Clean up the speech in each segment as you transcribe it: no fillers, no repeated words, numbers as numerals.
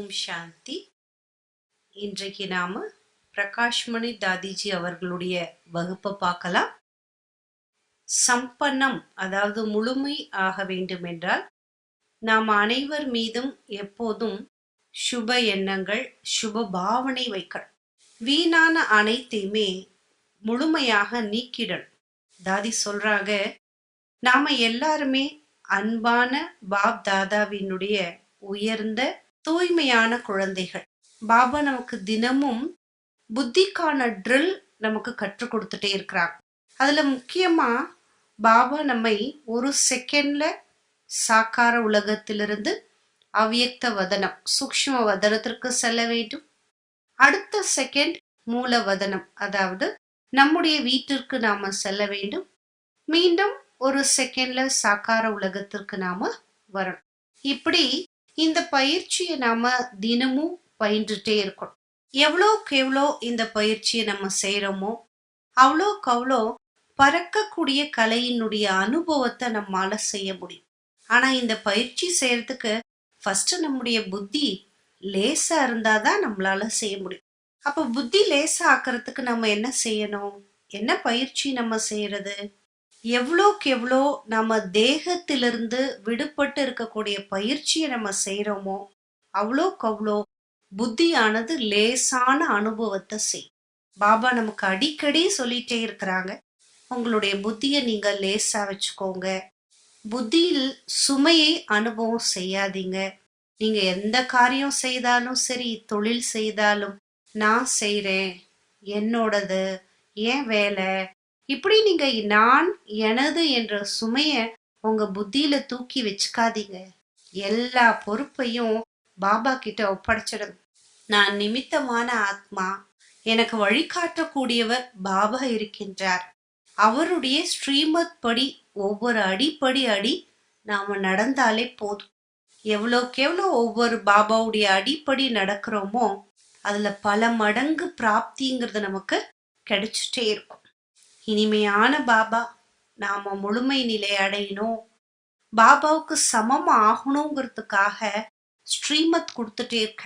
ஓம் சாந்தி. இன்றைக்கு நாம பிரகாஷ்மணி தாதிஜி அவர்களுடைய வகுப்பை பார்க்கலாம். சம்பன்னம், அதாவது முழுமை ஆக வேண்டும் என்றால் நாம் அனைவர் மீதும் எப்போதும் சுப எண்ணங்கள், சுப பாவனை வைக்கணும். வீணான அனைத்தையுமே முழுமையாக நீக்கிடணும். தாதி சொல்றாங்க, நாம எல்லாருமே அன்பான பாப் தாதாவினுடைய உயர்ந்த தூய்மையான குழந்தைகள். பாபா நமக்கு தினமும் புத்திக்கான ட்ரில் நமக்கு கற்றுக் கொடுத்துட்டே இருக்கிறாங்க. அதுல முக்கியமா பாபா நம்மை ஒரு செகண்ட்ல சாக்கார உலகத்திலிருந்து அவ்யக்த வதனம், சூக்ஷ்ம வதனத்திற்கு செல்ல வேண்டும். அடுத்த செகண்ட் மூல வதனம், அதாவது நம்முடைய வீட்டிற்கு நாம செல்ல வேண்டும். மீண்டும் ஒரு செகண்ட்ல சாக்கார உலகத்திற்கு நாம வரணும். இப்படி இந்த பயிற்சியை நாம தினமும் பயின்றுட்டே இருக்கணும். எவ்வளோக்கு எவ்வளோ இந்த பயிற்சியை நம்ம செய்யறோமோ அவ்வளோக்கு அவ்வளோ பறக்கக்கூடிய கலையினுடைய அனுபவத்தை நம்மால செய்ய முடியும். ஆனா இந்த பயிற்சி செய்யறதுக்கு ஃபர்ஸ்ட் நம்முடைய புத்தி லேசா இருந்தாதான் நம்மளால செய்ய முடியும். அப்ப புத்தி லேசா ஆக்கிறதுக்கு நம்ம என்ன செய்யணும்? என்ன பயிற்சி நம்ம செய்யறது? எவ்வளோக்கு எவ்வளோ நம்ம தேகத்திலிருந்து விடுபட்டு இருக்கக்கூடிய பயிற்சியை நம்ம செய்யறோமோ அவ்வளோக்கு அவ்வளோ புத்தியானது லேசான அனுபவத்தை செய்யும். பாபா நமக்கு அடிக்கடி சொல்லிட்டே இருக்கிறாங்க, உங்களுடைய புத்தியை நீங்க லேசா வச்சுக்கோங்க, புத்தியில் சுமையை அனுபவம் செய்யாதீங்க. நீங்க எந்த காரியம் செய்தாலும் சரி, தொழில் செய்தாலும் நான் செய்றேன், என்னோடது, ஏன் வேலை, இப்படி நீங்க நான் எனது என்ற சுமைய உங்க புத்தியில தூக்கி வச்சுக்காதீங்க. எல்லா பொறுப்பையும் பாபா கிட்ட ஒப்படைச்சிடுங்க. நான் நிமித்தமான ஆத்மா, எனக்கு வழிகாட்டக்கூடியவர் பாபா இருக்கின்றார். அவருடைய ஸ்ரீமத் படி ஒவ்வொரு அடிப்படி அடி நாம நடந்தாலே போதும். எவ்வளோக்கு எவ்வளோ ஒவ்வொரு பாபாவுடைய அடிப்படி நடக்கிறோமோ அதுல பல மடங்கு பிராப்திங்கிறது நமக்கு கிடைச்சிட்டே இருக்கும். இனிமையான பாபா, நாம முழுமை நிலை அடையணும், பாபாவுக்கு சமம் ஆகணுங்கிறதுக்காக ஸ்ரீமத் கொடுத்துட்டே இருக்க.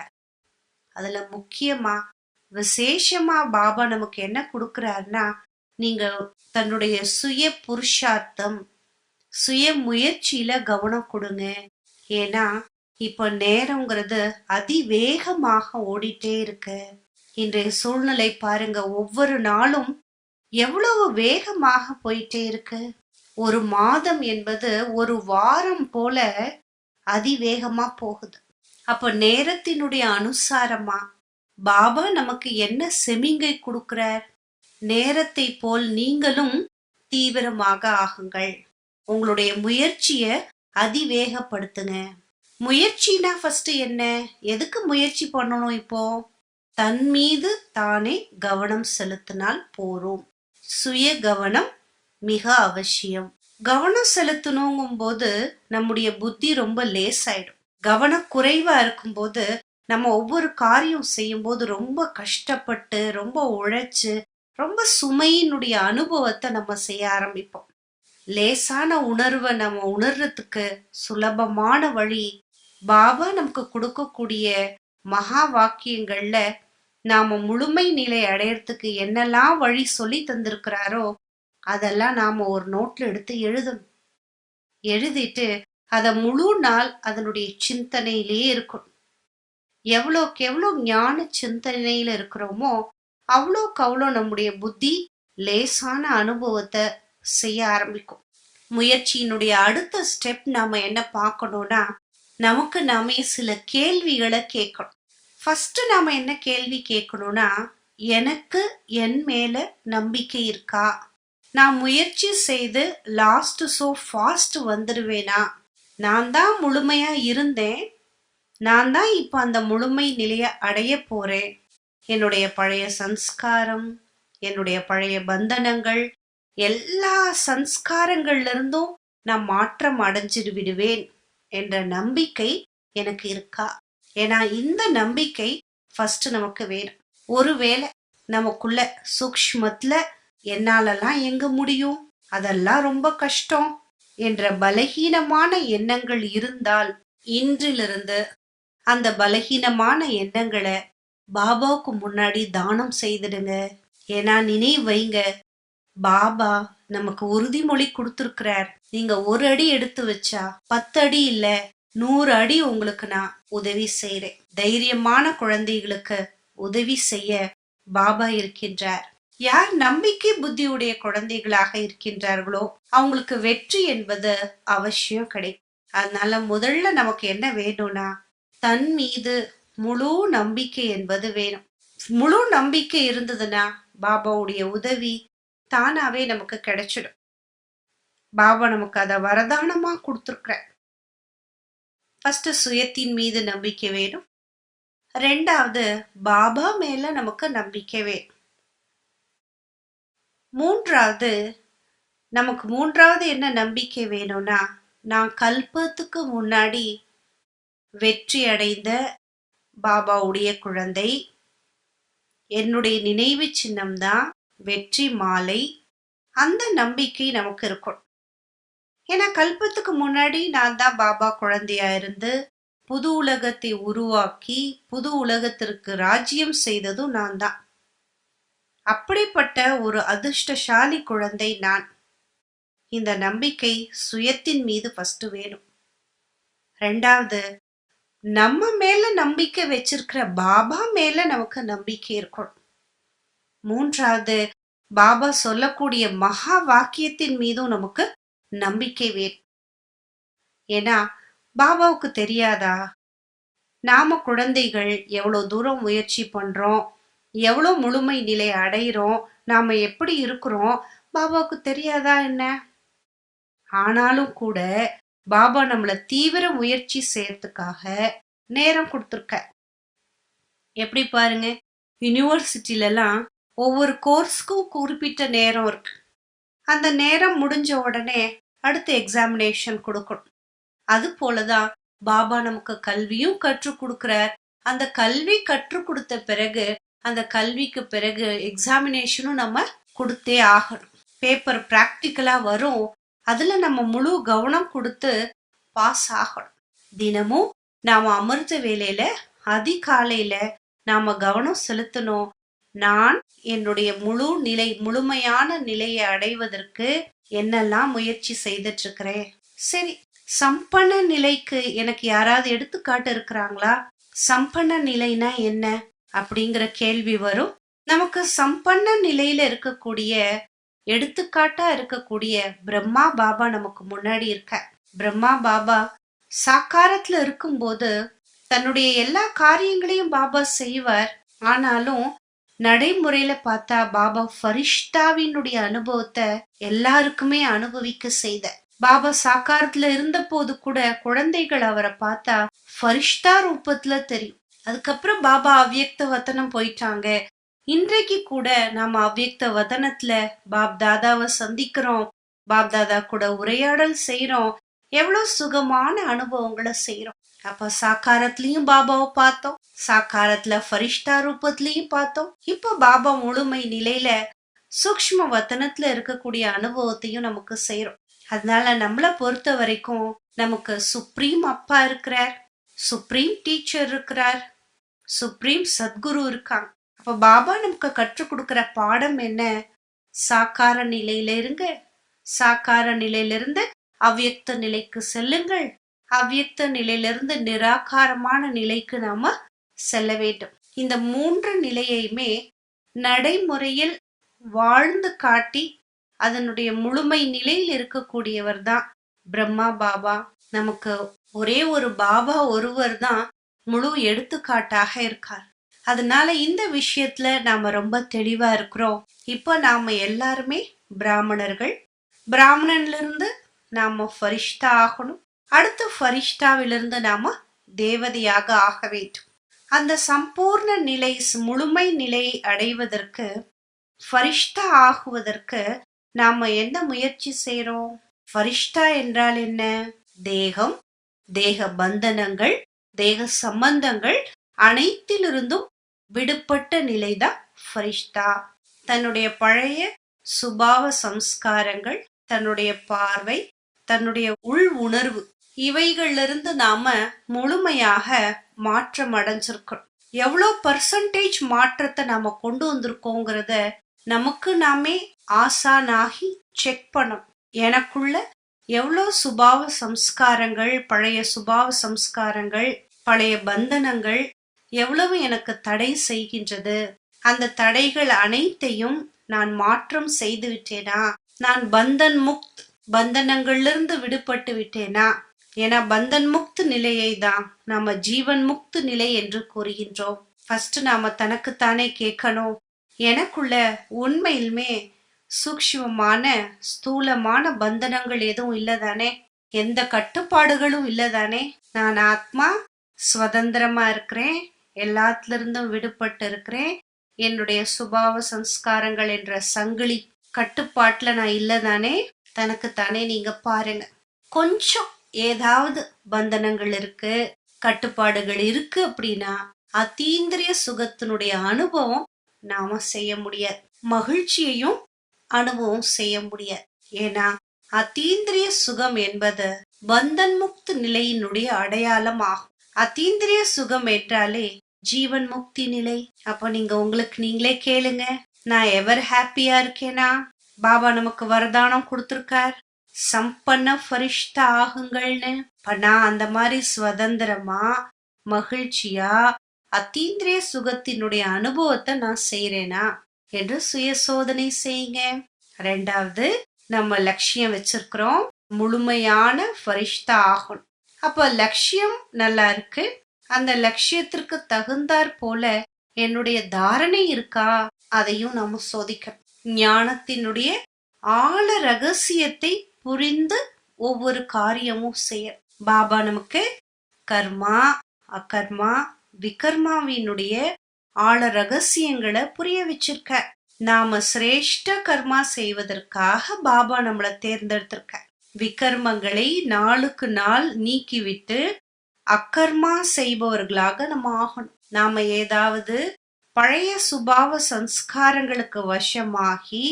அதுல முக்கியமா விசேஷமா பாபா நமக்கு என்ன கொடுக்கிறாருன்னா, நீங்க தன்னுடைய சுய புருஷார்த்தம், சுய முயற்சியில கவனம் கொடுங்க. ஏன்னா இப்ப நேரங்கிறது அதிவேகமாக ஓடிட்டே இருக்கு. இன்றைய சூழ்நிலை பாருங்க, ஒவ்வொரு நாளும் எவ்வளவு வேகமாக போயிட்டே இருக்கு. ஒரு மாதம் என்பது ஒரு வாரம் போல அதிவேகமா போகுது. அப்ப நேரத்தினுடைய அனுசாரமா பாபா நமக்கு என்ன செமிங்கை கொடுக்கிறார்? நேரத்தை போல் நீங்களும் தீவிரமாக ஆகுங்கள். உங்களுடைய முயற்சிய அதிவேகப்படுத்துங்க. முயற்சினா ஃபர்ஸ்ட் என்ன? எதுக்கு முயற்சி பண்ணணும்? இப்போ தன் மீது தானே கவனம் செலுத்தினால் போறோம். சுய கவனம் மிக அவசியம். கவனம் செலுத்தணுங்கும் போது நம்முடைய புத்தி ரொம்ப லேசாயிடும். கவனம் குறைவா இருக்கும்போது நம்ம ஒவ்வொரு காரியம் செய்யும் போது ரொம்ப கஷ்டப்பட்டு, ரொம்ப உழைச்சு, ரொம்ப சுமையினுடைய அனுபவத்தை நம்ம செய்ய ஆரம்பிப்போம். லேசான உணர்வை நம்ம உணர்றதுக்கு சுலபமான வழி பாபா நமக்கு கொடுக்கக்கூடிய மகா வாக்கியங்கள்ல நாம முழுமை நிலை அடையறதுக்கு என்னெல்லாம் வழி சொல்லி தந்திருக்கிறாரோ அதெல்லாம் நாம ஒரு நோட்ல எடுத்து எழுதணும். எழுதிட்டு அத முழு நாள் அதனுடைய சிந்தனையிலேயே இருக்கணும். எவ்வளோக்கு எவ்வளோ ஞான சிந்தனையில இருக்கிறோமோ அவ்வளோக்கு அவ்வளோ நம்முடைய புத்தி லேசான அனுபவத்தை செய்ய ஆரம்பிக்கும். முயற்சியினுடைய அடுத்த ஸ்டெப் நாம என்ன பார்க்கணும்னா, நமக்கு நாமே சில கேள்விகளை கேட்கணும். ஃபர்ஸ்ட் நாம என்ன கேள்வி கேட்கணும்னா, எனக்கு என் மேல நம்பிக்கை இருக்கா? நான் முயற்சி செய்து லாஸ்ட் சோ ஃபாஸ்ட் வந்துடுவேனா? நான் தான் முழுமையா இருந்தேன், நான் தான் இப்ப அந்த முழுமை நிலைய அடைய போறேன். என்னுடைய பழைய சன்ஸ்காரம், என்னுடைய பழைய பந்தனங்கள், எல்லா சன்ஸ்காரங்கள்ல இருந்தும் நான் மாற்றம் அடைஞ்சிடு விடுவேன் என்ற நம்பிக்கை எனக்கு இருக்கா? ஏன்னா இந்த நம்பிக்கை ஃபர்ஸ்ட் நமக்கு வேணும். ஒருவேளை நமக்குள்ள சூக்ஷ்மத்துல என்னாலலாம் எங்க முடியும், அதெல்லாம் ரொம்ப கஷ்டம் என்ற பலகீனமான எண்ணங்கள் இருந்தால் இன்றிலிருந்து அந்த பலகீனமான எண்ணங்களை பாபாவுக்கு முன்னாடி தானம் செய்திடுங்க. ஏன்னா நினைவு வைங்க, பாபா நமக்கு உறுதிமொழி கொடுத்திருக்கிறார். நீங்க ஒரு அடி எடுத்து வச்சா 10 அடி இல்ல 100 அடி உங்களுக்கு நான் உதவி செய்யறேன். தைரியமான குழந்தைகளுக்கு உதவி செய்ய பாபா இருக்கின்றார். யார் நம்பிக்கை புத்தியுடைய குழந்தைகளாக இருக்கின்றார்களோ அவங்களுக்கு வெற்றி என்பது அவசியம் கிடைக்கும். அதனால முதல்ல நமக்கு என்ன வேணும்னா, தன் மீது முழு நம்பிக்கை என்பது வேணும். முழு நம்பிக்கை இருந்ததுன்னா பாபாவுடைய உதவி தானாவே நமக்கு கிடைச்சிடும். பாபா நமக்கு அத வரதானமா கொடுத்துருக்கிறார். ஃபர்ஸ்ட் சுயத்தின் மீது நம்பிக்கை வேணும். ரெண்டாவது பாபா மேல நமக்கு நம்பிக்கை வேணும். மூன்றாவது என்ன நம்பிக்கை வேணும்னா, நான் கல்பத்துக்கு முன்னாடி வெற்றி அடைந்த பாபாவுடைய குழந்தை. என்னுடைய நினைவு சின்னம் தான் வெற்றி மாலை. அந்த நம்பிக்கை நமக்கு இருக்கும். ஏன்னா கல்பத்துக்கு முன்னாடி நான் தான் பாபா குழந்தையா இருந்து புது உலகத்தை உருவாக்கி புது உலகத்திற்கு ராஜ்யம் செய்ததும் நான் தான். அப்படிப்பட்ட ஒரு அதிர்ஷ்டசாலி குழந்தை நான். இந்த நம்பிக்கை சுயத்தின் மீது ஃபர்ஸ்ட் வேணும். ரெண்டாவது, நம்ம மேல நம்பிக்கை வச்சிருக்கிற பாபா மேல நமக்கு நம்பிக்கை இருக்கணும். மூன்றாவது, பாபா சொல்லக்கூடிய மகா வாக்கியத்தின் மீதும் நமக்கு நம்பிக்கை வேணும். ஏன்னா பாபாவுக்கு தெரியாதா நாம குழந்தைகள் எவ்வளவு தூரம் முயற்சி பண்றோம், எவ்வளவு முழுமை நிலை அடையிறோம், நாம எப்படி இருக்கிறோம், பாபாவுக்கு தெரியாதா என்ன? ஆனாலும் கூட பாபா நம்மள தீவிர முயற்சி செய்யறதுக்காக நேரம் கொடுத்துருக்க. எப்படி பாருங்க, யூனிவர்சிட்டில எல்லாம் ஒவ்வொரு கோர்ஸ்க்கும் குறிப்பிட்ட நேரம் இருக்கு. அந்த நேரம் முடிஞ்ச உடனே அடுத்த எக்ஸாமினேஷன் கொடுக்கணும். அது போலதான் பாபா நமக்கு கல்வியும் கற்றுக் கொடுக்கிறார். அந்த கல்வி கற்றுக் கொடுத்த பிறகு அந்த கல்விக்கு பிறகு எக்ஸாமினேஷனும் நம்ம கொடுத்தே ஆகணும். பேப்பர் பிராக்டிக்கலா வரும். அதுல நம்ம முழு கவனம் கொடுத்து பாஸ் ஆகணும். தினமும் நாம அமிர்த வேலையில அதிகாலையில நாம கவனம் செலுத்தணும். நான் என்னுடைய முழுமையான நிலையை அடைவதற்கு என்னெல்லாம் முயற்சி செய்துட்டு இருக்கிறேன். சரி, சம்பன்ன நிலைக்கு எனக்கு யாராவது எடுத்துக்காட்டு இருக்கிறாங்களா? சம்பன்ன நிலைனா என்ன அப்படிங்கிற கேள்வி வரும். நமக்கு சம்பன்ன நிலையில இருக்கக்கூடிய எடுத்துக்காட்டா இருக்கக்கூடிய பிரம்மா பாபா நமக்கு முன்னாடி இருக்க. பிரம்மா பாபா சாக்காரத்துல இருக்கும்போது தன்னுடைய எல்லா காரியங்களையும் பாபா செய்வார். ஆனாலும் நடைமுறையில பார்த்தா பாபா ஃபரிஷ்தாவினுடைய அனுபவத்தை எல்லாருக்குமே அனுபவிக்க செய்த. பாபா சாக்காரத்துல இருந்த போது கூட குழந்தைகள் அவரை பார்த்தா ஃபரிஷ்தா ரூபத்துல தெரியும். அதுக்கப்புறம் பாபா அவ்யக்த வதனம் போயிட்டாங்க. இன்றைக்கு கூட நாம அவ்யக்த வதனத்துல பாப் தாதாவை சந்திக்கிறோம், பாப் தாதா கூட உரையாடல் செய்யறோம், எவ்வளவு சுகமான அனுபவங்களை செய்யறோம். அப்ப சாக்காரத்திலயும் பாபாவை பார்த்தோம், சாக்காரத்துல ஃபரிஷ்தா ரூபத்திலையும் பார்த்தோம். இப்ப பாபா முழுமை நிலையில சூக்ஷ்ம வதனத்துல இருக்கக்கூடிய அனுபவத்தையும் நமக்கு செய்யறோம். அதனால நம்மளை பொறுத்த வரைக்கும் நமக்கு சுப்ரீம் அப்பா இருக்கிறார், சுப்ரீம் டீச்சர் இருக்கிறார், சுப்ரீம் சத்குரு இருக்காங்க. அப்ப பாபா நமக்கு கற்றுக் கொடுக்கிற பாடம் என்ன? சாக்கார நிலையில இருங்க, சாக்கார நிலையிலிருந்து அவ்யக்த நிலைக்கு செல்லுங்கள், அவ்யக்த நிலையிலிருந்து நிராகாரமான நிலைக்கு நாம செல்ல வேண்டும். இந்த 3 நிலையுமே நடைமுறையில் வாழ்ந்து காட்டி அதனுடைய முழுமை நிலையில் இருக்கக்கூடியவர் தான் பிரம்மா பாபா. நமக்கு ஒரே ஒரு பாபா ஒருவர் தான் முழு எடுத்துக்காட்டாக இருக்கார். அதனால இந்த விஷயத்துல நாம ரொம்ப தெளிவா இருக்கிறோம். இப்ப நாம எல்லாருமே பிராமணர்கள். பிராமணன்ல இருந்து நாம ஃபரிஷ்தா ஆகணும். அடுத்து ஃபரிஷ்தாவிலிருந்து நாம தேவதையாக ஆக வேண்டும். அந்த சம்பூர்ண நிலை முழுமை நிலையை அடைவதற்கு, ஃபரிஷ்தா ஆகுவதற்கு நாம என்ன முயற்சி செய்யறோம்? ஃபரிஷ்தா என்றால் என்ன? தேகம், தேக பந்தனங்கள், தேக சம்பந்தங்கள் அனைத்திலிருந்தும் விடுபட்ட நிலைதான் ஃபரிஷ்தா. தன்னுடைய பழைய சுபாவ சம்ஸ்காரங்கள், தன்னுடைய பார்வை, தன்னுடைய உள் உணர்வு, இவைகளிலிருந்து நாம முழுமையாக மாற்றம் அடைஞ்சிருக்கோம். எவ்வளோ பர்சன்டேஜ் மாற்றத்தை நாம கொண்டு வந்திருக்கோங்கிறத நமக்கு நாமே ஆசானாகி செக் பண்ணணும். எனக்குள்ள எவ்வளோ சுபாவ சம்ஸ்காரங்கள், பழைய சுபாவ சம்ஸ்காரங்கள், பழைய பந்தனங்கள் எவ்வளவு எனக்கு தடை செய்கின்றது. அந்த தடைகள் அனைத்தையும் நான் மாற்றம் செய்து விட்டேனா? நான் பந்தனங்கள்லிருந்து விடுபட்டு விட்டேனா? ஏன்னா பந்தன் முக்து நிலையை தான் நாம ஜீவன் முக்து நிலை என்று கூறுகின்றோம். ஃபர்ஸ்ட் நாம தனக்குத்தானே கேட்கணும், எனக்குள்ள உண்மையிலுமே சூக்ஷ்மமான ஸ்தூலமான பந்தனங்கள் எதுவும் இல்லதானே? எந்த கட்டுப்பாடுகளும் இல்லதானே? நான் ஆத்மா சுதந்திரமா இருக்கிறேன், எல்லாத்துல இருந்தும் விடுபட்டு இருக்கிறேன். என்னுடைய சுபாவ சம்ஸ்காரங்கள் என்ற சங்கிலி கட்டுப்பாட்டுல நான் இல்லதானே? தனக்குத்தானே நீங்க பாருங்க. கொஞ்சம் ஏதாவது பந்தனங்கள் இருக்கு, கட்டுப்பாடுகள் இருக்கு அப்படின்னா அதீந்திரிய சுகத்தினுடைய அனுபவம் நாம செய்ய முடியாது. மகிழ்ச்சியையும் அனுபவம் செய்ய முடியாது. ஏன்னா அதீந்திரிய சுகம் என்பது பந்தன் முக்து நிலையினுடைய அடையாளம் ஆகும். அதீந்திரிய சுகம் என்றாலே ஜீவன் முக்தி நிலை. அப்ப நீங்க உங்களுக்கு நீங்களே கேளுங்க, நான் எவர் ஹாப்பியா இருக்கேனா? பாபா நமக்கு வரதானம் கொடுத்திருக்கார், சம்பன்ன ஃபரிஷ்தா ஆகுங்கள்னு. நான் அந்த மாதிரி சுதந்திரமா மகிழ்ச்சியா அதீந்திரிய சுகத்தினுடைய அனுபவத்தை நான் செய்யறேனா என்று சுய சோதனை செய்யுங்க. ரெண்டாவது, நம்ம லட்சியம் வச்சிருக்கிறோம், முழுமையான ஃபரிஷ்தா ஆகணும். அப்ப லட்சியம் நல்லா இருக்கு, அந்த லட்சியத்திற்கு தகுந்தாற் போல என்னுடைய தாரணை இருக்கா? அதையும் நாம சோதிக்கணும். ஞானத்தினுடைய ஆழ ரகசியத்தை புரிந்து ஒவ்வொரு காரியமும் செய்ய பாபா நமக்கு கர்மா அகர்மா விகர்மாவினுடைய ஆழ ரகசியங்களை புரிய வச்சிருக்க. நாம சிரேஷ்ட கர்மா செய்வதற்காக பாபா நம்மளை தேர்ந்தெடுத்திருக்க. விகர்மங்களை நாளுக்கு நாள் நீக்கிவிட்டு அக்கர்மா செய்பவர்களாக நம்ம ஆகணும். நாம ஏதாவது பழைய சுபாவ சம்ஸ்காரங்களுக்கு வசமாகி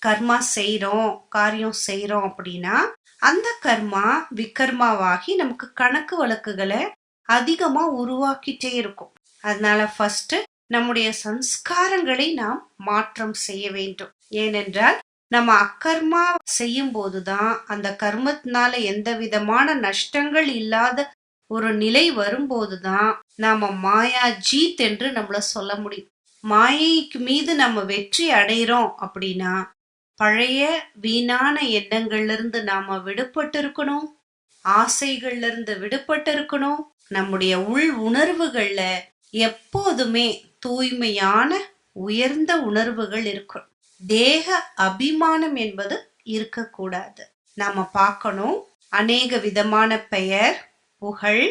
கர்மா செய்யறோம், காரியம் செய்யறோம் அப்படின்னா அந்த கர்மா விகர்மாவாகி நமக்கு கணக்கு வழக்குகளை அதிகமா உருவாக்கிட்டே இருக்கும். அதனால ஃபர்ஸ்ட் நம்முடைய சம்ஸ்காரங்களை நாம் மாற்றம் செய்ய வேண்டும். ஏனென்றால் நம்ம அக்கர்மா செய்யும் போதுதான் அந்த கர்மத்தினால எந்த விதமான நஷ்டங்கள் இல்லாத ஒரு நிலை வரும்போதுதான் நாம மாயா ஜீத் என்று நம்மள சொல்ல முடியும். மாயைக்கு மீது நம்ம வெற்றி அடைகிறோம் அப்படின்னா பழைய வீணான எண்ணங்கள்ல இருந்து நாம விடுபட்டு இருக்கணும், ஆசைகள்ல இருந்து விடுபட்டு இருக்கணும். நம்முடைய உள் உணர்வுகள்ல எப்போதுமே தூய்மையான உயர்ந்த உணர்வுகள் இருக்கணும். தேக அபிமானம் என்பது இருக்கக்கூடாது. நாம பார்க்கணும், அநேக விதமான பெயர் புகழ்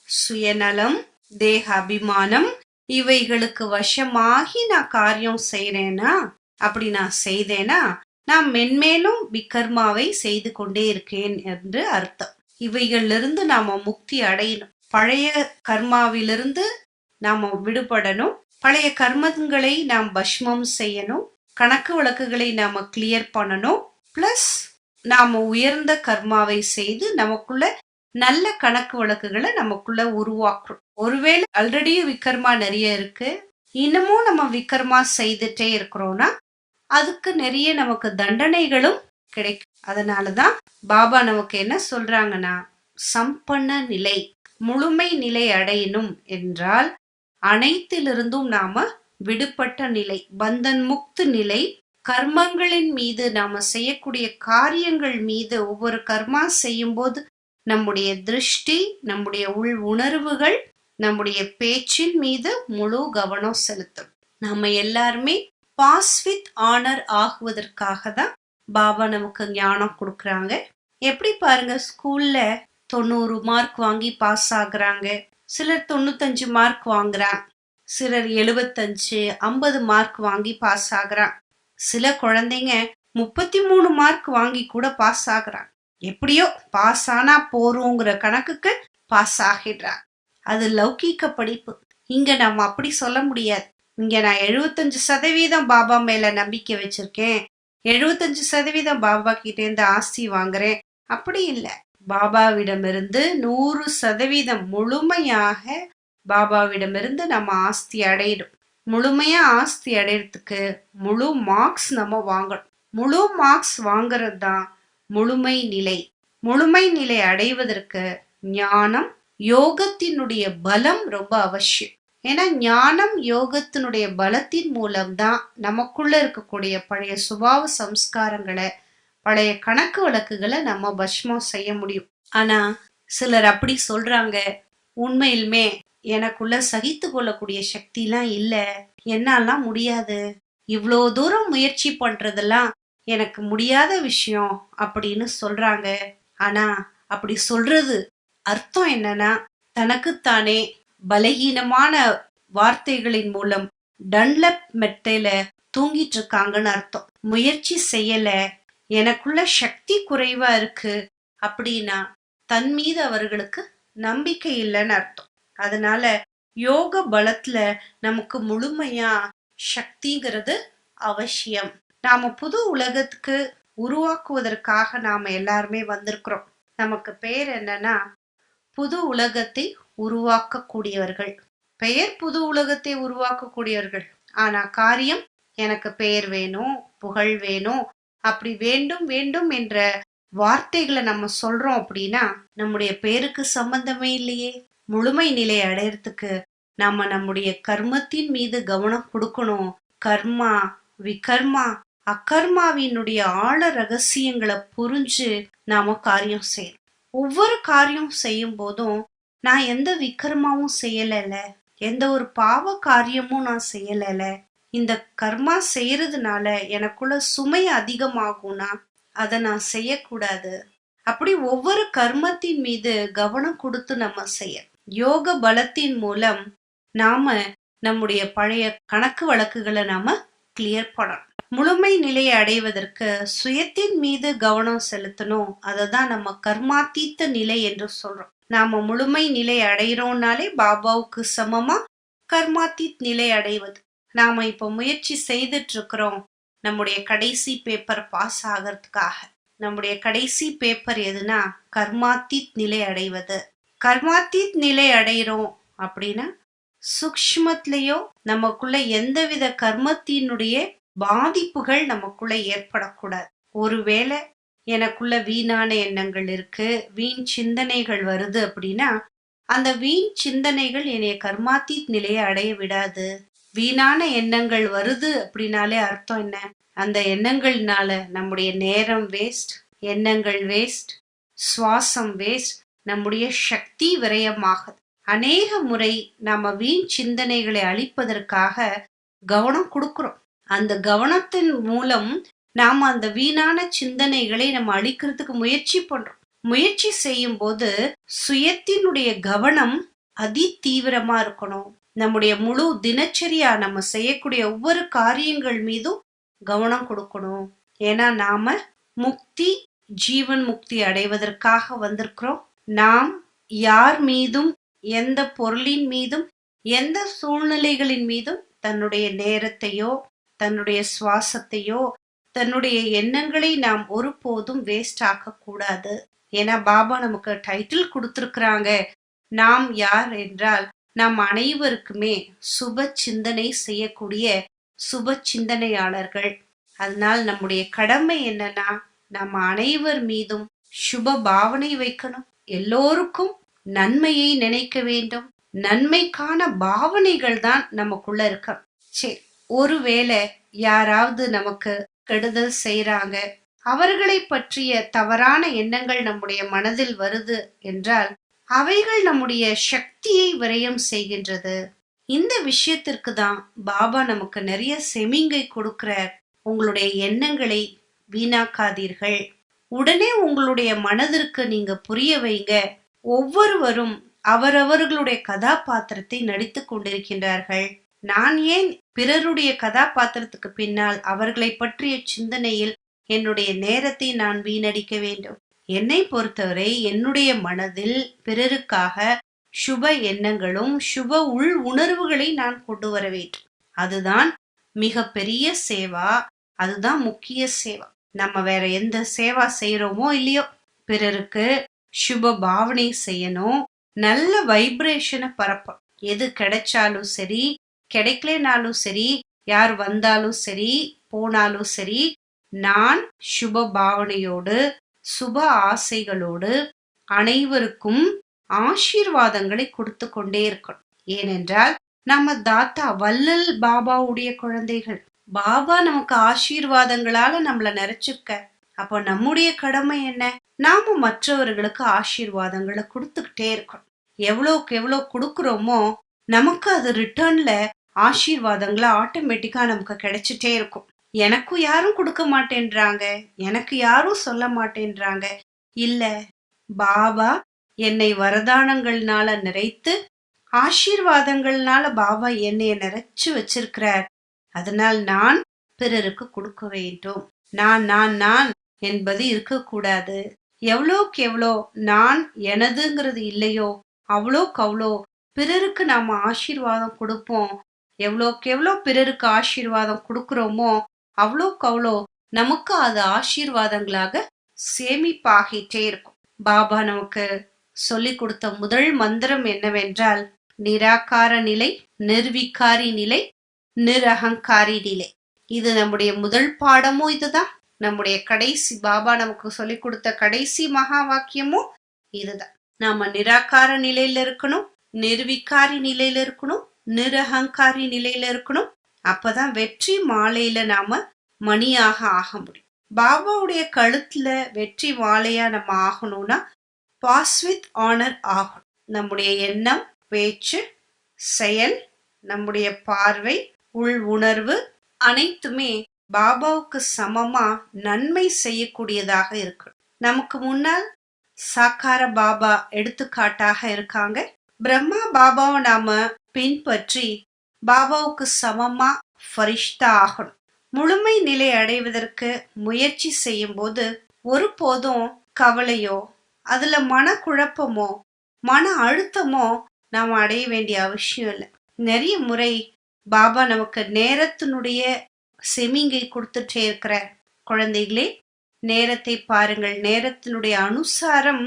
சுயநலம் தேக அபிமானம் இவைகளுக்கு வசமாகி நான் காரியம் செய்யறேனா, அப்படி நான் செய்தேனா நான் மென்மேலும் விகர்மாவை செய்து கொண்டே இருக்கேன் என்று அர்த்தம். இவைகளிலிருந்து நாம முக்தி அடையணும். பழைய கர்மாவிலிருந்து நாம விடுபடணும். பழைய கர்மங்களை நாம் பஸ்மம் செய்யணும். கணக்கு வழக்குகளை நாம கிளியர் பண்ணணும். பிளஸ் நாம உயர்ந்த கர்மாவை செய்து நமக்குள்ள நல்ல கணக்கு வழக்குகளை நமக்குள்ள உருவாக்குறோம். ஒருவேளை ஆல்ரெடி விகர்மா நிறைய இருக்கு, இன்னமும் நம்ம விகர்மா செய்துட்டே இருக்கிறோம்னா அதுக்கு நிறைய நமக்கு தண்டனைகளும் கிடைக்கும். அதனாலதான் பாபா நமக்கு என்ன சொல்றாங்கன்னா, சம்பன்ன நிலை முழுமை நிலை அடையணும் என்றால் அனைத்திலிருந்தும் நாம விடுபட்ட நிலை, பந்தன் முக்து நிலை. கர்மங்களின் மீது நாம செய்யக்கூடிய காரியங்கள் மீது ஒவ்வொரு கர்மா செய்யும் போது நம்முடைய திருஷ்டி, நம்முடைய உள் உணர்வுகள், நம்முடைய பேச்சின் மீது முழு கவனம் செலுத்தும். நம்ம எல்லாருமே பாஸ் வித் ஆனர் ஆகுவதற்காக தான் பாபா நமக்கு ஞானம் கொடுக்கறாங்க. எப்படி பாருங்க, ஸ்கூல்ல 90 மார்க் வாங்கி பாஸ் ஆகுறாங்க, சிலர் 95 மார்க் வாங்குறாங்க, சிலர் 75 50 மார்க் வாங்கி பாஸ் ஆகுறாங்க. சில குழந்தைங்க 33 மார்க் வாங்கி கூட பாஸ் ஆகுறாங்க. எப்படியோ பாஸ் ஆனா போறோங்கிற கணக்குக்கு பாஸ் ஆகிடுறாங்க. அது லௌகீக படிப்பு. இங்க நம்ம அப்படி சொல்ல முடியாது. இங்க நான் 75% பாபா மேல நம்பிக்கை வச்சிருக்கேன், 75% பாபா கிட்ட இருந்து ஆஸ்தி வாங்குறேன், அப்படி இல்லை. பாபாவிடமிருந்து 100% முழுமையாக பாபாவிடமிருந்து நம்ம ஆஸ்தி அடையணும். முழுமையா ஆஸ்தி அடையறதுக்கு முழு மார்க்ஸ் நம்ம வாங்கணும். முழு மார்க்ஸ் வாங்குறது தான் முழுமை நிலை. முழுமை நிலை அடைவதற்கு ஞானம், யோகத்தினுடைய பலம் ரொம்ப அவசியம். ஏன்னா ஞானம், யோகத்தினுடைய பலத்தின் மூலம்தான் நமக்குள்ள இருக்கக்கூடிய பழைய சுபாவ சம்ஸ்காரங்களை, பழைய கணக்கு வழக்குகளை நம்ம பஸ்மம் செய்ய முடியும். ஆனா சிலர் அப்படி சொல்றாங்க, உண்மையிலுமே எனக்குள்ள சகித்து கொள்ளக்கூடிய சக்திலாம் இல்ல, என்னாலாம் முடியாது, இவ்வளோ தூரம் முயற்சி பண்றதெல்லாம் எனக்கு முடியாத விஷயம் அப்படின்னு சொல்றாங்க. ஆனா அப்படி சொல்றது அர்த்தம் என்னன்னா, தனக்குத்தானே பலகீனமான வார்த்தைகளின் மூலம் டன்லப் மெத்தையில தூங்கிட்டு இருக்காங்கன்னு அர்த்தம். முயற்சி செய்யல, எனக்குள்ள சக்தி குறைவா இருக்கு அப்படின்னா தன் மீது அவர்களுக்கு நம்பிக்கை இல்லைன்னு அர்த்தம். அதனால யோக பலத்துல நமக்கு முழுமையா சக்திங்கிறது அவசியம். நாம புது உலகத்துக்கு உருவாக்குவதற்காக நாம எல்லாருமே வந்திருக்கிறோம். நமக்கு பெயர் என்னன்னா புது உலகத்தை உருவாக்க கூடியவர்கள். பெயர் புது உலகத்தை உருவாக்க கூடியவர்கள். ஆனா காரியம், எனக்கு பெயர் வேணும், புகழ் வேணும், அப்படி வேண்டும் வேண்டும் என்ற வார்த்தைகளை நம்ம சொல்றோம் அப்படின்னா நம்முடைய பேருக்கு சம்பந்தமே இல்லையே. முழுமை நிலை அடையறதுக்கு நாம நம்முடைய கர்மத்தின் மீது கவனம் கொடுக்கணும். கர்மா, விகர்மா, அகர்மாவினுடைய ஆழ ரகசியங்களை புரிஞ்சு நாம காரியம் செய்யணும். ஒவ்வொரு காரியம் செய்யும் போதும் நான் எந்த விகர்மாவும் செய்யல, எந்த ஒரு பாவ காரியமும் நான் செய்யல, இந்த கர்மா செய்யறதுனால எனக்குள்ள சுமை அதிகமாகும்னா அதை நான் செய்யக்கூடாது. அப்படி ஒவ்வொரு கர்மத்தின் மீது கவனம் கொடுத்து நம்ம செய்ய யோக பலத்தின் மூலம் நாம நம்முடைய பழைய கணக்கு வழக்குகளை நாம கிளியர் பண்ணணும். முழுமை நிலையை அடைவதற்கு சுயத்தின் மீது கவனம் செலுத்தணும். அததான் நம்ம கர்மாத்தீத்த நிலை என்று சொல்றோம். நாம முழுமை நிலை அடைகிறோம்னாலே பாபாவுக்கு சமமா கர்மாத்தீத் நிலை அடைவது. நாம இப்ப முயற்சி செய்துட்டு இருக்கிறோம் நம்முடைய கடைசி பேப்பர் பாஸ் ஆகிறதுக்காக. நம்முடைய கடைசி பேப்பர் எதுனா கர்மாத்தீத் நிலை அடைவது. கர்மாத்தீத் நிலை அடைகிறோம் அப்படின்னா சூக்ஷ்மத்திலேயோ நமக்குள்ள எந்தவித கர்மத்தினுடைய பாதிப்புகள் நமக்குள்ள ஏற்படக்கூடாது. ஒருவேளை எனக்குள்ள வீணான எண்ணங்கள் இருக்கு, வீண் சிந்தனைகள் வருது அப்படின்னா அந்த வீண் சிந்தனைகள் என்னைய கர்மாத்தீத் நிலையை அடைய விடாது. வீணான எண்ணங்கள் வருது அப்படின்னாலே அர்த்தம் என்ன? அந்த எண்ணங்கள்னால நம்முடைய நேரம் வேஸ்ட், எண்ணங்கள் வேஸ்ட், சுவாசம் வேஸ்ட், நம்முடைய சக்தி விரயமாகுது. அநேக முறை நாம வீண் சிந்தனைகளை அழிப்பதற்காக கவனம் கொடுக்கிறோம். அந்த கவனத்தின் மூலம் நாம அந்த வீணான சிந்தனைகளை நம்ம அழிக்கிறதுக்கு முயற்சி பண்றோம். முயற்சி செய்யும் போது சுயத்தினுடைய கவனம் அதி தீவிரமா இருக்கணும். நம்முடைய முழு தினச்சரியா நம்ம செய்யக்கூடிய ஒவ்வொரு காரியங்கள் மீதும் கவனம் கொடுக்கணும். ஏன்னா நாம முக்தி, ஜீவன் முக்தி அடைவதற்காக வந்திருக்கிறோம். நாம் யார் மீதும், எந்த பொருளின் மீதும், எந்த சூழ்நிலைகளின் மீதும் தன்னுடைய நேரத்தையோ, தன்னுடைய சுவாசத்தையோ, தன்னுடைய எண்ணங்களை நாம் ஒருபோதும் வேஸ்ட் ஆக்க கூடாது. ஏன்னா பாபா நமக்கு டைட்டில் கொடுத்திருக்கிறாங்க. நாம் யார் என்றால் நாம் அனைவருக்குமே சுப சிந்தனை செய்யக்கூடிய சுப சிந்தனையாளர்கள். அதனால் நம்முடைய கடமை என்னன்னா நம்ம அனைவர் மீதும் சுப பாவனை வைக்கணும். எல்லோருக்கும் நன்மையை நினைக்க வேண்டும். நன்மைக்கான பாவனைகள் தான் நமக்குள்ள இருக்க. சரி, ஒருவேளை யாராவது நமக்கு கெடுதல் செய்யறாங்க, அவர்களை பற்றிய தவறான எண்ணங்கள் நம்முடைய மனதில் வருது என்றால் அவைகள் நம்முடைய சக்தியை விரயம் செய்கின்றது. இந்த விஷயத்திற்கு தான் பாபா நமக்கு நிறைய செமிங்கை கொடுக்கிறார். உங்களுடைய எண்ணங்களை வீணாக்காதீர்கள். உடனே உங்களுடைய மனதிற்கு நீங்க புரிய வைங்க. ஒவ்வொருவரும் அவரவர்களுடைய கதாபாத்திரத்தை நடித்து கொண்டிருக்கின்றார்கள். நான் ஏன் பிறருடைய கதாபாத்திரத்துக்கு பின்னால் அவர்களை பற்றிய சிந்தனையில் என்னுடைய நேரத்தை நான் வீணடிக்க வேண்டும்? என்னை பொறுத்தவரை என்னுடைய மனதில் பிறருக்காக சுப எண்ணங்களும் சுப உள் உணர்வுகளை நான் கொண்டு வர வேண்டும். அதுதான் மிக பெரிய சேவா, அதுதான் முக்கிய சேவா. நம்ம வேற எந்த சேவா செய்யறோமோ இல்லையோ, பிறருக்கு சுப பாவனை செய்யணும், நல்ல வைப்ரேஷனை பரப்ப. எது கிடைச்சாலும் சரி, கிடைக்கலனாலும் சரி, யார் வந்தாலும் சரி, போனாலும் சரி, நான் சுப பாவனையோடு, சுப ஆசைகளோடு அனைவருக்கும் ஆசீர்வாதங்களை கொடுத்து கொண்டே இருக்கணும். ஏனென்றால் நம்ம தாத்தா வள்ளல் பாபாவுடைய குழந்தைகள். பாபா நமக்கு ஆசீர்வாதங்களால நம்மள நிறைச்சிருக்க. அப்போ நம்முடைய கடமை என்ன? நாம மற்றவர்களுக்கு ஆசீர்வாதங்களை கொடுத்துக்கிட்டே இருக்கணும். எவ்வளோக்கு எவ்வளோ கொடுக்குறோமோ நமக்கு அது ரிட்டர்ன்ல ஆசீர்வாதங்களை ஆட்டோமேட்டிக்கா நமக்கு கிடைச்சிட்டே இருக்கும். எனக்கும் யாரும் கொடுக்க மாட்டேன்றாங்க, எனக்கு யாரும் சொல்ல மாட்டேன்றாங்க. இல்ல, பாபா என்னை வரதானங்கள்னால நிறைத்து, ஆசீர்வாதங்கள்னால பாபா என்னைய நிறைச்சு வச்சிருக்கிறார். அதனால் நான் பிறருக்கு கொடுக்க வேண்டும். நான் என்பது இருக்கக்கூடாது. எவ்வளோக்கு எவ்வளோ நான் எனதுங்கிறது இல்லையோ அவ்வளோக்கு அவ்வளோ பிறருக்கு நாம ஆசீர்வாதம் கொடுப்போம். எவ்வளோக்கு எவ்வளோ பிறருக்கு ஆசீர்வாதம் கொடுக்கிறோமோ அவ்வளோக்கு அவ்வளோ நமக்கு அது ஆசீர்வாதங்களாக சேமிப்பாகிட்டே இருக்கும். பாபா நமக்கு சொல்லி கொடுத்த முதல் மந்திரம் என்னவென்றால், நிராகார நிலை, நிர்விகாரி நிலை, நிரகங்காரி நிலை. இது நம்முடைய முதல் பாடமும் இதுதான். நம்முடைய கடைசி பாபா நமக்கு சொல்லி கொடுத்த கடைசி மகா வாக்கியமும் இதுதான். நாம நிராகார நிலையில இருக்கணும், நிர்விகாரி நிலையில இருக்கணும், நிரகங்காரி நிலையில இருக்கணும். அப்பதான் வெற்றி மாலையில நாம மணியாக ஆக முடியும். பாபாவுடைய கழுத்துல வெற்றி மாலையா நம்ம ஆகணும்னா பாஸ் வித் ஆனர் ஆகணும். நம்முடைய எண்ணம், பேச்சு, செயல், நம்முடைய பார்வை, உள் உணர்வு அனைத்துமே பாபாவுக்கு சமமா நன்மை செய்யக்கூடியதாக இருக்கு. நமக்கு முன்னால் சாக்கார பாபா எடுத்துக்காட்டாக இருக்காங்க. பிரம்மா பாபாவை நாம பின்பற்றி பாபாவுக்கு சமமா ஃபரிஷ்தா ஆகணும். முழுமை நிலை அடைவதற்கு முயற்சி செய்யும் போது ஒருபோதும் கவலையோ அதுல மனக்குழப்பமோ மன அழுத்தமோ நாம் அடைய வேண்டிய அவசியம் இல்லை. நிறைய முறை பாபா நமக்கு நேரத்தினுடைய செமிங்கை கொடுத்துட்டே இருக்கிற குழந்தைகளே, நேரத்தை பாருங்கள். நேரத்தினுடைய அனுசாரம்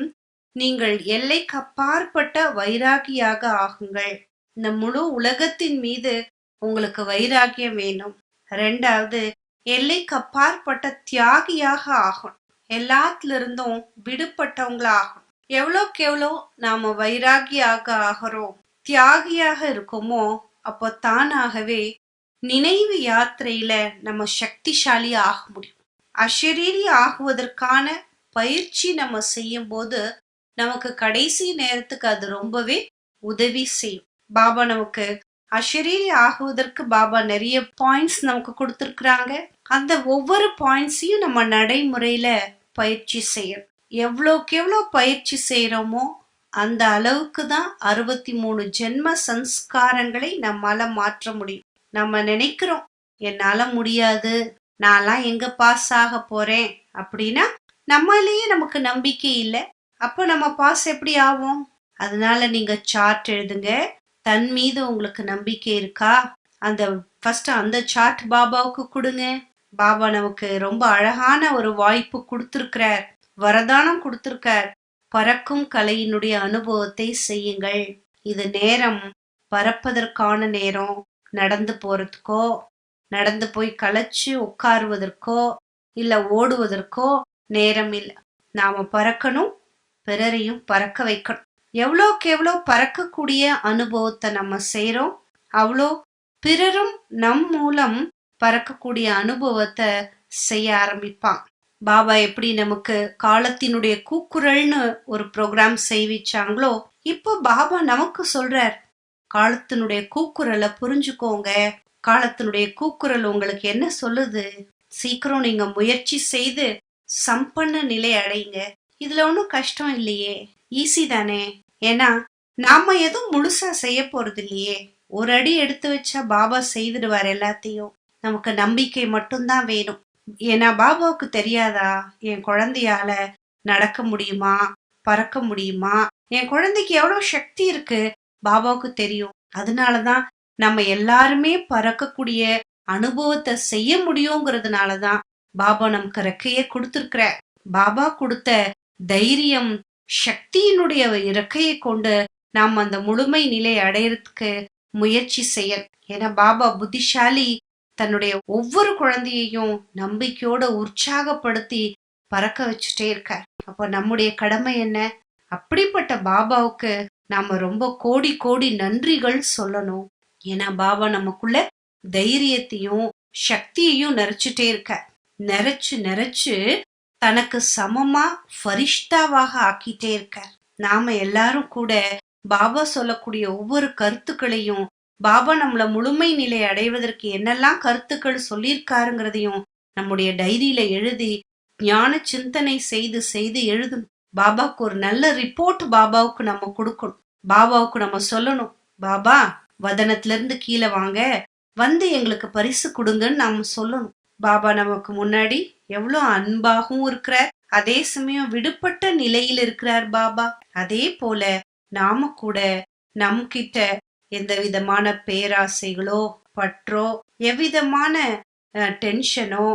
நீங்கள் எல்லைக்கு அப்பாற்பட்ட வைராகியாக ஆகுங்கள். இந்த முழு உலகத்தின் மீது உங்களுக்கு வைராகியம் வேணும். ரெண்டாவது, எல்லைக்கு அப்பாற்பட்ட தியாகியாக ஆகணும். எல்லாத்துல இருந்தும் விடுபட்டவங்களா ஆகணும். எவ்வளோக்கு எவ்வளோ நாம வைராகியாக ஆகிறோம், தியாகியாக இருக்கோமோ, அப்போ தானாகவே நினைவு யாத்திரையில நம்ம சக்திசாலி ஆக முடியும். அஷரீரி ஆகுவதற்கான பயிற்சி நம்ம செய்யும் போது நமக்கு கடைசி நேரத்துக்கு அது ரொம்பவே உதவி செய்யும். பாபா நமக்கு அஷரீரி ஆகுவதற்கு பாபா நிறைய பாயிண்ட்ஸ் நமக்கு கொடுத்துருக்குறாங்க. அந்த ஒவ்வொரு பாயிண்ட்ஸையும் நம்ம நடைமுறையில பயிற்சி செய்யணும். எவ்வளோக்கு எவ்வளோ பயிற்சி செய்யறோமோ அந்த அளவுக்கு தான் 63 ஜென்ம சன்ஸ்காரங்களை நம்மால மாற்ற முடியும். நம்ம நினைக்கிறோம் என்னால முடியாது, நான்லாம் எங்க பாஸ் ஆக போறேன் அப்படின்னா நம்மளையே நமக்கு நம்பிக்கை இல்லை. அப்போ நம்ம பாஸ் எப்படி ஆவோம்? அதனால நீங்க சார்ட் எழுதுங்க. தன் மீது உங்களுக்கு நம்பிக்கை இருக்கா? அந்த சார்ட் பாபாவுக்கு கொடுங்க. பாபா நமக்கு ரொம்ப அழகான ஒரு வாய்ப்பு கொடுத்திருக்கிறார், வரதானம் கொடுத்திருக்கார். பறக்கும் கலையினுடைய அனுபவத்தை செய்யுங்கள். இது நேரம் பறப்பதற்கான நேரம். நடந்து போறதுக்கோ, நடந்து போய் களைச்சு உட்காருவதற்கோ, இல்ல ஓடுவதற்கோ நேரம் இல்லை. நாம பறக்கணும், பிறரையும் பறக்க வைக்கணும். எவ்வளோக்கு எவ்வளோ பறக்கக்கூடிய அனுபவத்தை நம்ம செய்யறோம், அவ்வளோ பிறரும் நம் மூலம் பறக்கக்கூடிய அனுபவத்தை செய்ய ஆரம்பிப்பான். பாபா எப்படி நமக்கு காலத்தினுடைய கூக்குரல்னு ஒரு ப்ரோக்ராம் செய்விச்சாங்களோ, இப்போ பாபா நமக்கு சொல்றார், காலத்தினுடைய கூக்குரலை புரிஞ்சுக்கோங்க. காலத்தினுடைய கூக்குரல் உங்களுக்கு என்ன சொல்லுது? சீக்கிரம் நீங்க முயற்சி செய்து சம்பன்ன நிலை அடைங்க. இதுல ஒன்றும் கஷ்டம் இல்லையே, ஈஸி தானே. ஏன்னா நாம எதுவும் முழுசா செய்ய போறது இல்லையே. ஒரு அடி எடுத்து வச்சா பாபா செய்துடுவார் எல்லாத்தையும். நமக்கு நம்பிக்கை மட்டும்தான் வேணும். ஏன்னா பாபாவுக்கு தெரியாதா என் குழந்தையால நடக்க முடியுமா, பறக்க முடியுமா? என் குழந்தைக்கு எவ்வளவு சக்தி இருக்கு பாபாவுக்கு தெரியும். அதனாலதான் நம்ம எல்லாருமே பறக்கக்கூடிய அனுபவத்தை செய்ய முடியுங்கிறதுனாலதான் பாபா நமக்கு ரெக்கையே கொடுத்திருக்கிற. பாபா கொடுத்த தைரியம், சக்தியினுடைய இறக்கையை கொண்டு நாம் அந்த முழுமை நிலை அடையறதுக்கு முயற்சி செய்யணும். ஏன்னா பாபா புத்திசாலி, தன்னுடைய ஒவ்வொரு குழந்தையையும் நம்பிக்கையோட உற்சாகப்படுத்தி பறக்க வச்சுட்டே இருக்கார். அப்ப நம்முடைய கடமை என்ன? அப்படிப்பட்ட பாபாவுக்கு நாம ரொம்ப கோடி கோடி நன்றிகள் சொல்லணும். ஏன்னா பாபா நமக்குள்ள தைரியத்தையும் சக்தியையும் நிறைச்சுட்டே இருக்க, நிறைச்சு நிறைச்சு தனக்கு சமமா ஃபரிஷ்தாவாக ஆக்கிட்டே இருக்க. நாம எல்லாரும் கூட பாபா சொல்லக்கூடிய ஒவ்வொரு கருத்துக்களையும், பாபா நம்மள முழுமை நிலை அடைவதற்கு என்னெல்லாம் கருத்துக்கள் சொல்லியிருக்காருங்கிறதையும் நம்முடைய டைரியில எழுதி ஞான சிந்தனை செய்து செய்து எழுதணும். பாபாவுக்கு ஒரு நல்ல ரிப்போர்ட் பாபாவுக்கு நம்ம கொடுக்கணும். பாபாவுக்கு நம்ம சொல்லணும், பாபா வதனத்துல இருந்து கீழே வாங்க, வந்து எங்களுக்கு பரிசு கொடுங்கன்னு நாம சொல்லணும். பாபா நமக்கு முன்னாடி எவ்வளவு அன்பாகவும் இருக்கிறார், அதே சமயம் விடுபட்ட நிலையில் இருக்கிறார் பாபா. அதே போல நாம கூட நம் கிட்ட எந்த விதமான பேராசைகளோ பற்றோ எவ்விதமான டென்ஷனோ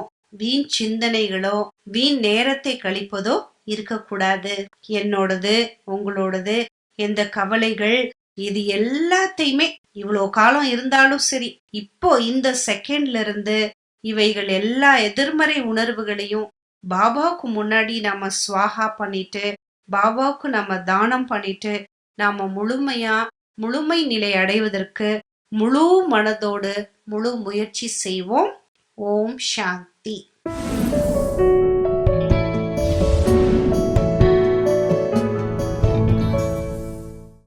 வீண் சிந்தனைகளோ வீண் நேரத்தை கழிப்பதோ இருக்கக்கூடாது. என்னோடது உங்களோடது எந்த கவலைகள் இது எல்லாத்தையுமே இவ்வளோ காலம் இருந்தாலும் சரி, இப்போ இந்த செகண்ட்ல இருந்து இவைகள் எல்லா எதிர்மறை உணர்வுகளையும் பாபாவுக்கு முன்னாடி நாம ஸ்வாகா பண்ணிட்டு, பாபாவுக்கு நம்ம தானம் பண்ணிட்டு, நாம முழுமை நிலை அடைவதற்கு முழு மனதோடு முழு முயற்சி செய்வோம். ஓம் சாந்தி.